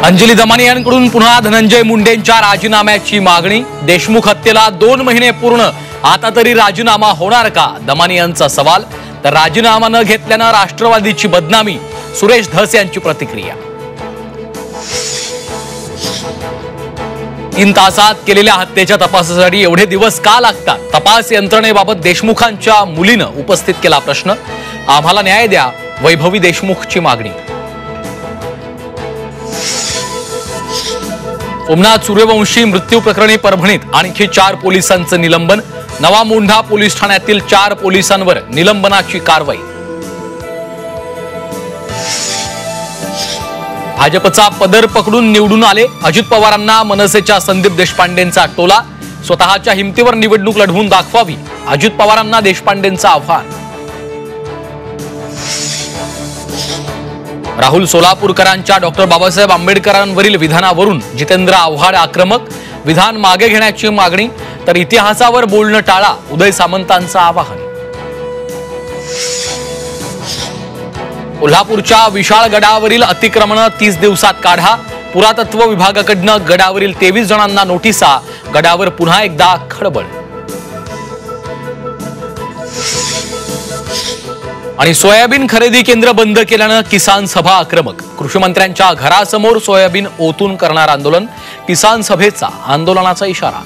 अंजली दमानी यांकडून पुन्हा धनंजय मुंडेंच्या राजीनाम्याची मागणी। देशमुख हत्येला 2 महिने पूर्ण, आता तरी राजीनामा होणार का, दमानी यांचा सवाल। तर राजीनामा न घेतल्याने राष्ट्रवादीची बदनामी, सुरेश धस यांची प्रतिक्रिया। 3 तासात केलेल्या हत्येच्या तपासासाठी एवढे दिवस का लागतात? तपास यंत्रणेबाबत देशमुखांच्या मुलीनं उपस्थित केला प्रश्न। आम्हाला न्याय द्या, वैभवी देशमुखची मागणी। सोमनाथ सूर्यवंशी मृत्यू प्रकरणी परभणीत आणखी 4 पोलिसांचं निलंबन। नवा मोंढा पोलीस ठाण्यातील 4 पोलिसांवर निलंबनाची कारवाई। भाजपचा पदर पकडून निवडून आले अजित पवारांना मनसेच्या संदीप देशपांडेंचा टोला। स्वतःच्या हिमतीवर निवडणूक लढवून दाखवावी, अजित पवारांना देशपांडेंचं आव्हान। राहुल सोलापूरकरांच्या डॉक्टर बाबासाहेब आंबेडकरांवरील विधानावरून जितेंद्र आव्हाड आक्रमक, विधान मागे घेण्याची मागणी। तर इतिहासावर बोलणं टाळा, उदय सामंतांचं आवाहन। कोल्हापूरच्या विशाळगडावरील अतिक्रमण 30 दिवसात काढा। पुरातत्व विभागाकडून गडावरील 23 जणांना नोटिसा, गडावर पुन्हा एकदा खळबळ। आणि सोयाबीन खरेदी केंद्र बंद केल्यानं किसान सभा आक्रमक। कृषी मंत्र्यांच्या घरासमोर सोयाबीन ओतून करणार आंदोलन, किसान सभेचा आंदोलनाचा इशारा।